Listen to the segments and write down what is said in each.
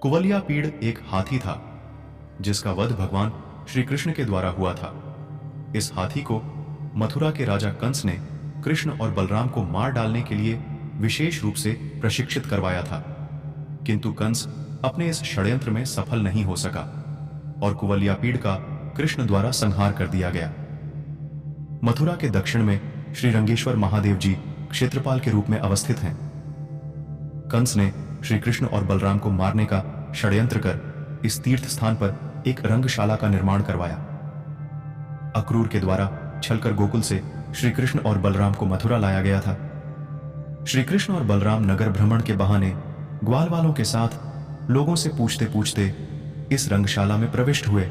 कुवलयापीड़ एक हाथी था जिसका वध भगवान श्री कृष्ण के द्वारा हुआ था। इस हाथी को मथुरा के राजा कंस ने कृष्ण और बलराम को मार डालने के लिए विशेष रूप से प्रशिक्षित करवाया था, किंतु कंस अपने इस षड्यंत्र में सफल नहीं हो सका और कुवलयापीड़ का कृष्ण द्वारा संहार कर दिया गया। मथुरा के दक्षिण में श्री रंगेश्वर महादेव जी क्षेत्रपाल के रूप में अवस्थित हैं। कंस ने श्री कृष्ण और बलराम को मारने का षड्यंत्र कर इस तीर्थ स्थान पर एक रंगशाला का निर्माण करवाया। अक्रूर के द्वारा छलकर गोकुल से श्री कृष्ण और बलराम को मथुरा लाया गया था। श्री कृष्ण और बलराम नगर भ्रमण के बहाने ग्वाल वालों के साथ लोगों से पूछते पूछते इस रंगशाला में प्रविष्ट हुए।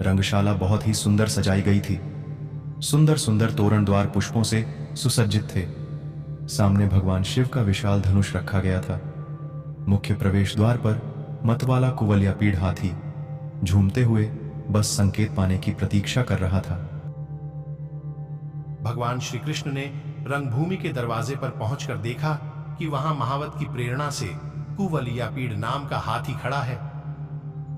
रंगशाला बहुत ही सुंदर सजाई गई थी। सुंदर सुंदर तोरण द्वार पुष्पों से सुसज्जित थे। सामने भगवान शिव का विशाल धनुष रखा गया था। मुख्य प्रवेश द्वार पर मतवाला कुवलयापीड़ हाथी झूमते हुए बस संकेत पाने की प्रतीक्षा कर रहा था। भगवान श्री कृष्ण ने रंगभूमि के दरवाजे पर पहुंचकर देखा कि वहां महावत की प्रेरणा से कुवलयापीड़ नाम का हाथी खड़ा है।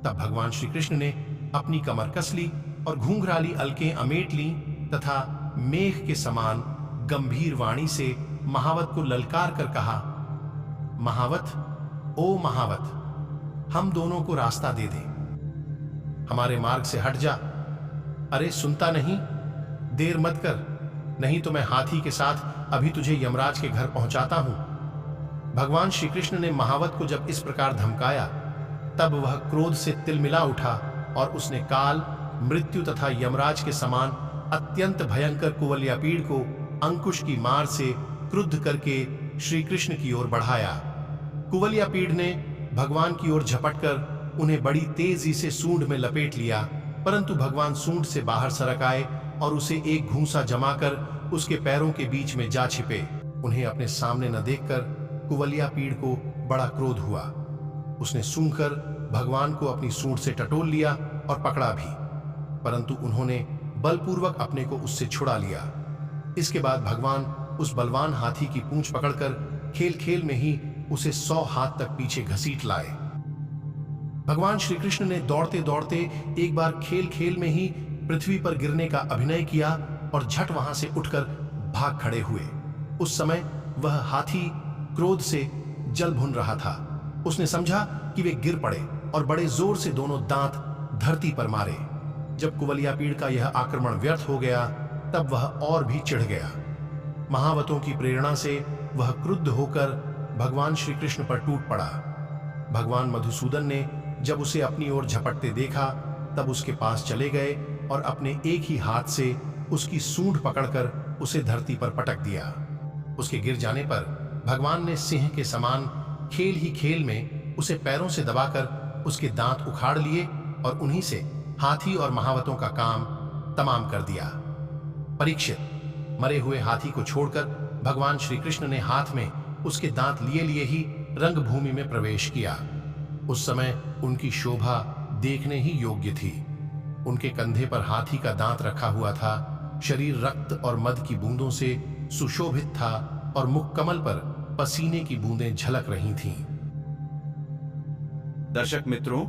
तब भगवान श्री कृष्ण ने अपनी कमर कस ली और घूंघराली अलकें अमेट ली तथा मेघ के समान गंभीर वाणी से महावत को ललकार कर कहा, महावत, ओ महावत, हम दोनों को रास्ता दे दे, हमारे मार्ग से हट जा। अरे सुनता नहीं, देर मत कर, नहीं तो मैं हाथी के साथ अभी तुझे यमराज के घर पहुंचाता हूं। भगवान श्री कृष्ण ने महावत को जब इस प्रकार धमकाया तब वह क्रोध से तिलमिला उठा और उसने काल, मृत्यु तथा यमराज के समान अत्यंत भयंकर कुवलयापीड़ को अंकुश की मार से क्रुद्ध करके श्री कृष्ण की ओर बढ़ाया। कुवलयापीड़ ने भगवान की ओर झपटकर उन्हें बड़ी तेजी से सूंड में लपेट लिया, परंतु भगवान सूंड से बाहर सरक आए और उसे एक घूंसा जमाकर उसके पैरों के बीच में जा छिपे। उन्हें अपने सामने न देखकर कुवलयापीड़ को बड़ा क्रोध हुआ। उसने सूंघकर भगवान को अपनी सूंड से टटोल लिया और पकड़ा भी, परंतु उन्होंने बलपूर्वक अपने को उससे छुड़ा लिया। इसके बाद भगवान उस बलवान हाथी की पूंछ पकड़कर खेल खेल में ही उसे 100 हाथ तक पीछे घसीट लाए। भगवान श्री कृष्ण ने दौड़ते दौड़ते एक बार खेल खेल में ही पृथ्वी पर गिरने का अभिनय किया और झट वहां से उठकर भाग खड़े हुए। उस समय वह हाथी क्रोध से जल भुन रहा था। उसने समझा कि वे गिर पड़े और बड़े जोर से दोनों दांत धरती पर मारे। जब कुवलयापीड़ का यह आक्रमण व्यर्थ हो गया तब वह और भी चिढ़ गया। महावतों की प्रेरणा से वह क्रुद्ध होकर भगवान श्री कृष्ण पर टूट पड़ा। भगवान मधुसूदन ने जब उसे अपनी ओर झपटते देखा तब उसके पास चले गए और अपने एक ही हाथ से उसकी सूंड पकड़कर उसे धरती पर पटक दिया। उसके गिर जाने पर भगवान ने सिंह के समान खेल ही खेल में उसे पैरों से दबाकर उसके दांत उखाड़ लिए और उन्हीं से हाथी और महावतों का काम तमाम कर दिया। परीक्षित, मरे हुए हाथी को छोड़कर भगवान श्री कृष्ण ने हाथ में उसके दांत लिए लिए ही रंगभूमि में प्रवेश किया। उस समय उनकी शोभा देखने ही योग्य थी। उनके कंधे पर हाथी का दांत रखा हुआ था, शरीर रक्त और मद की बूंदों से सुशोभित था और मुख कमल पर पसीने की बूंदें झलक रही थीं। दर्शक मित्रों,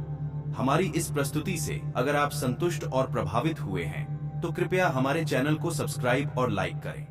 हमारी इस प्रस्तुति से अगर आप संतुष्ट और प्रभावित हुए हैं तो कृपया हमारे चैनल को सब्सक्राइब और लाइक करें।